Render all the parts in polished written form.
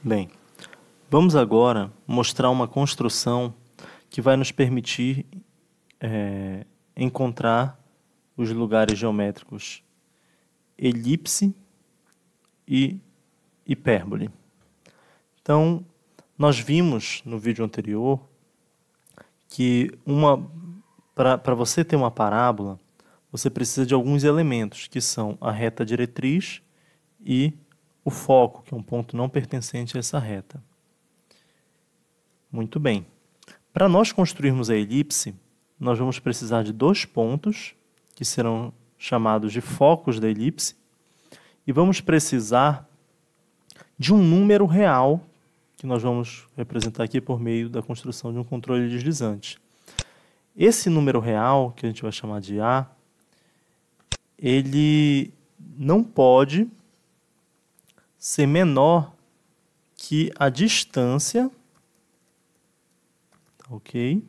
Bem, vamos agora mostrar uma construção que vai nos permitir encontrar os lugares geométricos elipse e hipérbole. Então, nós vimos no vídeo anterior que para você ter uma parábola, você precisa de alguns elementos, que são a reta diretriz e o foco, que é um ponto não pertencente a essa reta. Muito bem. Para nós construirmos a elipse, nós vamos precisar de dois pontos, que serão chamados de focos da elipse, e vamos precisar de um número real, que nós vamos representar aqui por meio da construção de um controle deslizante. Esse número real, que a gente vai chamar de A, ele não pode ser menor que a distância, ok,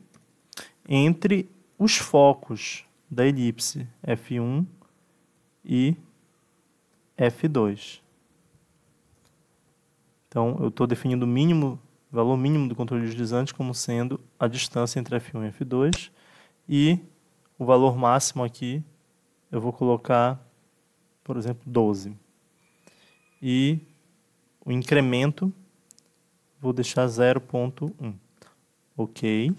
entre os focos da elipse F1 e F2. Então, eu estou definindo o valor mínimo do controle deslizante como sendo a distância entre F1 e F2, e o valor máximo aqui eu vou colocar, por exemplo, 12. E o incremento vou deixar 0,1. Ok.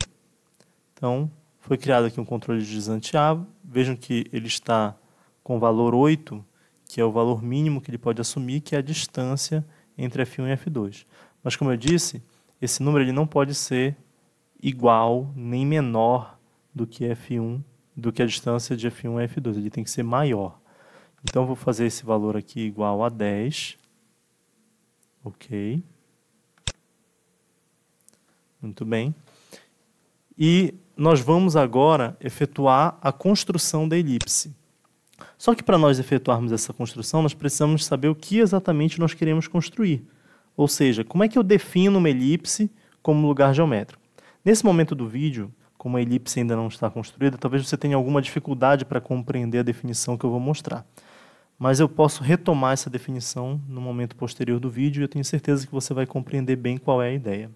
Então, foi criado aqui um controle deslizante A. Vejam que ele está com o valor 8, que é o valor mínimo que ele pode assumir, que é a distância entre F1 e F2. Mas, como eu disse, esse número ele não pode ser igual nem menor do que F1, do que a distância de F1 a F2. Ele tem que ser maior. Então, eu vou fazer esse valor aqui igual a 10. Ok. Muito bem. E nós vamos agora efetuar a construção da elipse. Só que para nós efetuarmos essa construção, nós precisamos saber o que exatamente nós queremos construir. Ou seja, como é que eu defino uma elipse como lugar geométrico? Nesse momento do vídeo, como a elipse ainda não está construída, talvez você tenha alguma dificuldade para compreender a definição que eu vou mostrar. Mas eu posso retomar essa definição no momento posterior do vídeo e eu tenho certeza que você vai compreender bem qual é a ideia.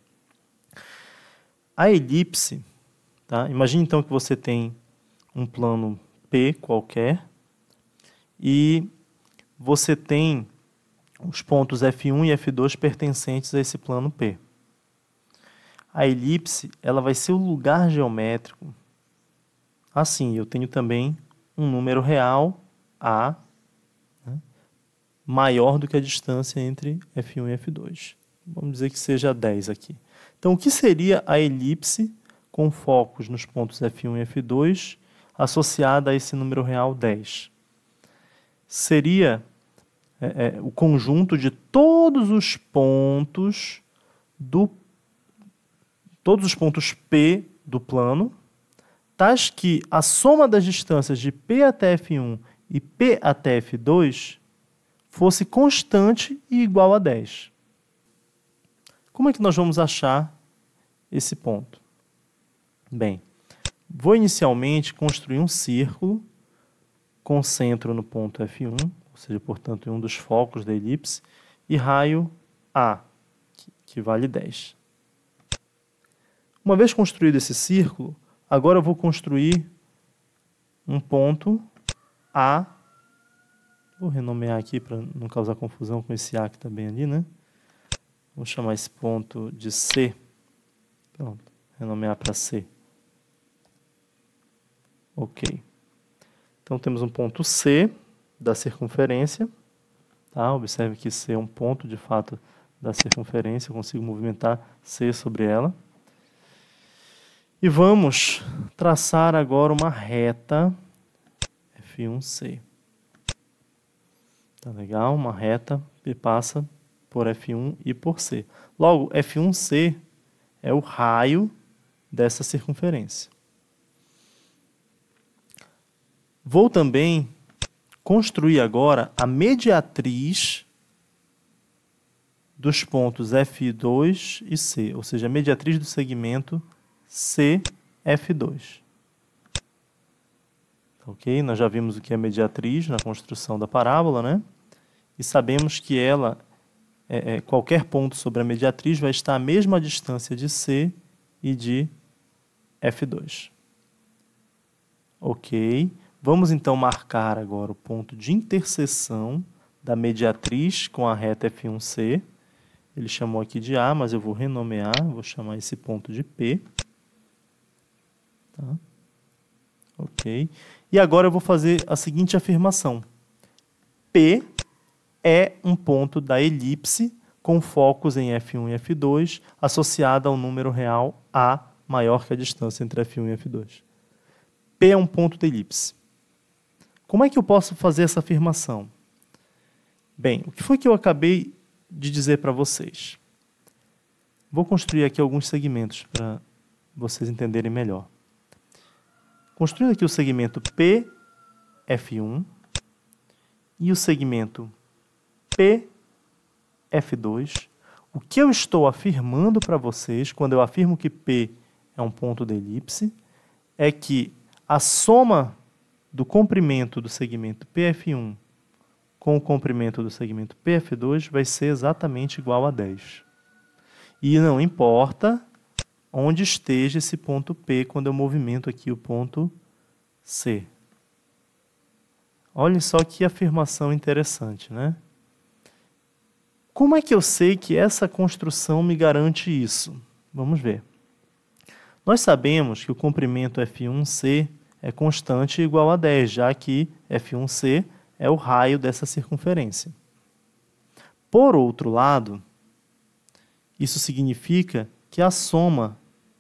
A elipse, tá? Imagine então que você tem um plano P qualquer e você tem os pontos F1 e F2 pertencentes a esse plano P. A elipse ela vai ser o lugar geométrico. Assim, eu tenho também um número real, A, né, maior do que a distância entre F1 e F2. Vamos dizer que seja 10 aqui. Então, o que seria a elipse com focos nos pontos F1 e F2 associada a esse número real 10? Seria o conjunto de todos os pontos P do plano, tais que a soma das distâncias de P até F1 e P até F2 fosse constante e igual a 10. Como é que nós vamos achar esse ponto? Bem, vou inicialmente construir um círculo com centro no ponto F1, ou seja, portanto, em um dos focos da elipse, e raio A, que vale 10. Uma vez construído esse círculo, agora eu vou construir um ponto A. Vou renomear aqui para não causar confusão com esse A que está bem ali, né? Vou chamar esse ponto de C. Pronto, renomear para C. Ok. Então, temos um ponto C da circunferência. Tá? Observe que C é um ponto, de fato, da circunferência. Eu consigo movimentar C sobre ela. E vamos traçar agora uma reta F1C. Tá legal? Uma reta que passa por F1 e por C. Logo, F1C é o raio dessa circunferência. Vou também construir agora a mediatriz dos pontos F2 e C, ou seja, a mediatriz do segmento CF2. Ok? Nós já vimos o que é mediatriz na construção da parábola, né? E sabemos que ela qualquer ponto sobre a mediatriz vai estar à mesma distância de C e de F2. Ok. Vamos então marcar agora o ponto de interseção da mediatriz com a reta F1C. Ele chamou aqui de A, mas eu vou renomear, vou chamar esse ponto de P. Tá? Ok. E agora eu vou fazer a seguinte afirmação. P é um ponto da elipse com focos em F1 e F2 associada ao número real A maior que a distância entre F1 e F2. P é um ponto da elipse. Como é que eu posso fazer essa afirmação? Bem, o que foi que eu acabei de dizer para vocês? Vou construir aqui alguns segmentos para vocês entenderem melhor. Construindo aqui o segmento PF1 e o segmento PF2, o que eu estou afirmando para vocês, quando eu afirmo que P é um ponto da elipse, é que a soma do comprimento do segmento PF1 com o comprimento do segmento PF2 vai ser exatamente igual a 10. E não importa onde esteja esse ponto P quando eu movimento aqui o ponto C. Olha só que afirmação interessante, né? Como é que eu sei que essa construção me garante isso? Vamos ver. Nós sabemos que o comprimento F1C é constante e igual a 10, já que F1C é o raio dessa circunferência. Por outro lado, isso significa que a soma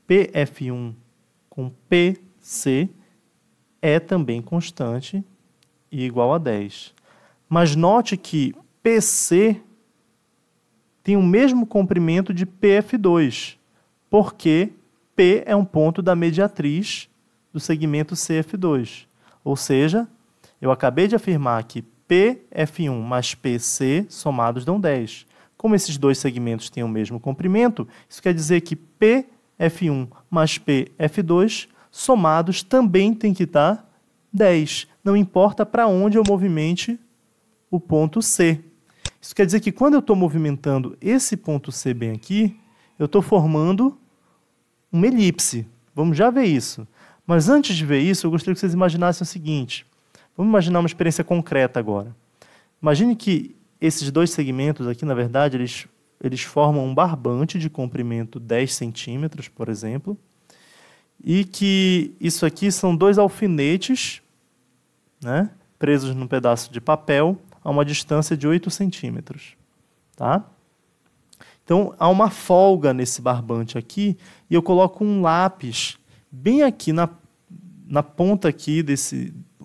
PF1 com PC é também constante e igual a 10. Mas note que PC tem o mesmo comprimento de PF2, porque P é um ponto da mediatriz do segmento CF2. Ou seja, eu acabei de afirmar que PF1 mais PC somados dão 10. Como esses dois segmentos têm o mesmo comprimento, isso quer dizer que PF1 mais PF2 somados também tem que dar 10. Não importa para onde eu movimente o ponto C. Isso quer dizer que quando eu estou movimentando esse ponto C bem aqui, eu estou formando uma elipse. Vamos já ver isso. Mas antes de ver isso, eu gostaria que vocês imaginassem o seguinte. Vamos imaginar uma experiência concreta agora. Imagine que esses dois segmentos aqui, na verdade, eles formam um barbante de comprimento 10 centímetros, por exemplo, e que isso aqui são dois alfinetes, né, presos num pedaço de papel a uma distância de 8 centímetros. Tá? Então, há uma folga nesse barbante aqui e eu coloco um lápis bem aqui na ponta aqui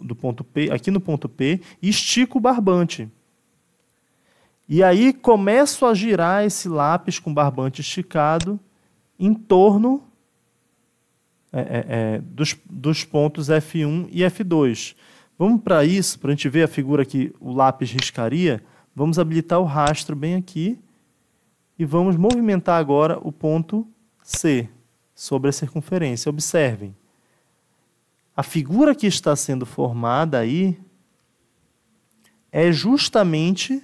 do ponto P, aqui no ponto P, e estico o barbante. E aí começo a girar esse lápis com barbante esticado em torno dos pontos F1 e F2. Vamos para isso, para a gente ver a figura que o lápis riscaria, vamos habilitar o rastro bem aqui e vamos movimentar agora o ponto C sobre a circunferência. Observem. A figura que está sendo formada aí é justamente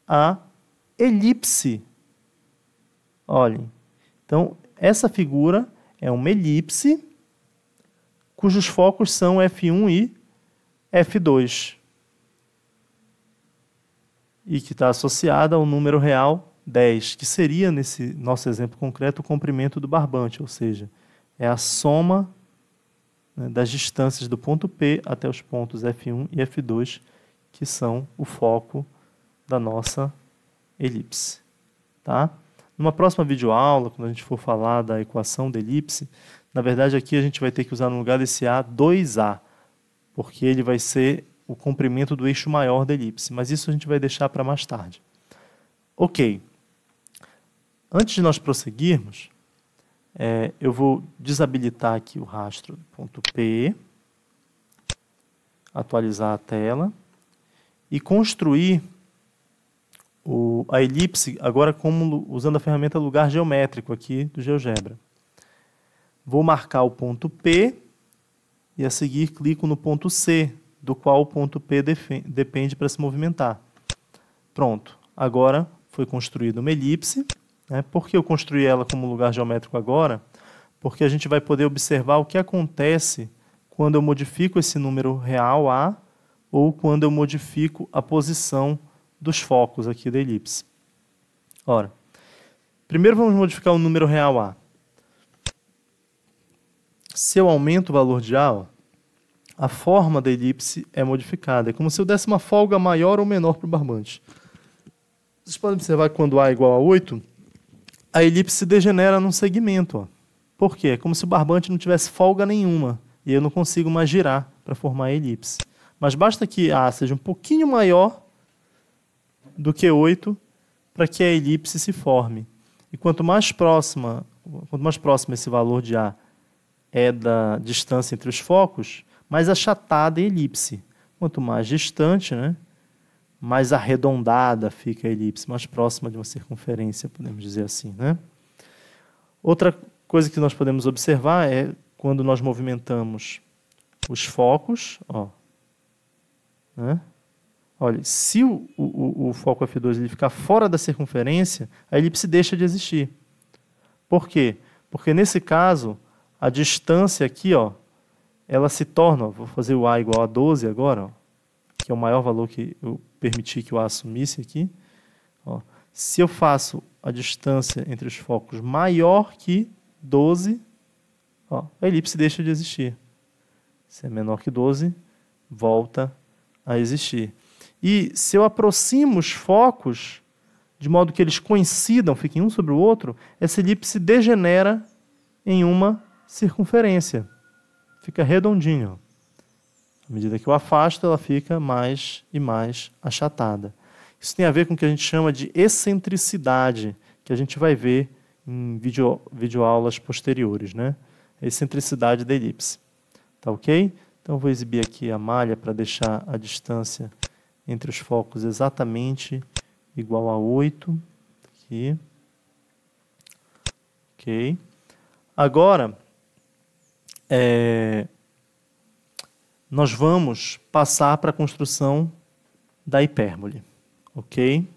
a elipse. Olhem. Então, essa figura é uma elipse cujos focos são F1 e F2. E que está associada ao número real 10, que seria, nesse nosso exemplo concreto, o comprimento do barbante, ou seja, é a soma, né, das distâncias do ponto P até os pontos F1 e F2, que são o foco da nossa elipse. Tá? Numa próxima videoaula, quando a gente for falar da equação da elipse, na verdade aqui a gente vai ter que usar no lugar desse A, 2A, porque ele vai ser o comprimento do eixo maior da elipse, mas isso a gente vai deixar para mais tarde. Ok. Antes de nós prosseguirmos, eu vou desabilitar aqui o rastro do ponto P, atualizar a tela e construir a elipse agora usando a ferramenta lugar geométrico aqui do GeoGebra. Vou marcar o ponto P e a seguir clico no ponto C, do qual o ponto P depende para se movimentar. Pronto. Agora foi construída uma elipse. Né? Por que eu construí ela como lugar geométrico agora? Porque a gente vai poder observar o que acontece quando eu modifico esse número real A ou quando eu modifico a posição dos focos aqui da elipse. Ora, primeiro vamos modificar o número real A. Se eu aumento o valor de A, ó, a forma da elipse é modificada. É como se eu desse uma folga maior ou menor para o barbante. Vocês podem observar que quando A é igual a 8, a elipse se degenera num segmento. Ó. Por quê? É como se o barbante não tivesse folga nenhuma. E eu não consigo mais girar para formar a elipse. Mas basta que A seja um pouquinho maior do que 8 para que a elipse se forme. E quanto mais próximo esse valor de A é da distância entre os focos, mais achatada a elipse. Quanto mais distante, né, mais arredondada fica a elipse, mais próxima de uma circunferência, podemos dizer assim. Né? Outra coisa que nós podemos observar é quando nós movimentamos os focos. Ó, né? Olha, se o foco F2 ele ficar fora da circunferência, a elipse deixa de existir. Por quê? Porque nesse caso, a distância aqui, ó, ela se torna, ó, vou fazer o A igual a 12 agora, ó, que é o maior valor que eu permiti que o A assumisse aqui. Ó, se eu faço a distância entre os focos maior que 12, ó, a elipse deixa de existir. Se é menor que 12, volta a existir. E se eu aproximo os focos, de modo que eles coincidam, fiquem um sobre o outro, essa elipse degenera em uma circunferência. Fica redondinho. À medida que eu afasto, ela fica mais e mais achatada. Isso tem a ver com o que a gente chama de excentricidade, que a gente vai ver em videoaulas posteriores, né? A excentricidade da elipse. Tá ok? Então, eu vou exibir aqui a malha para deixar a distância entre os focos exatamente igual a 8. Aqui. Ok. Agora, nós vamos passar para a construção da hipérbole. Ok?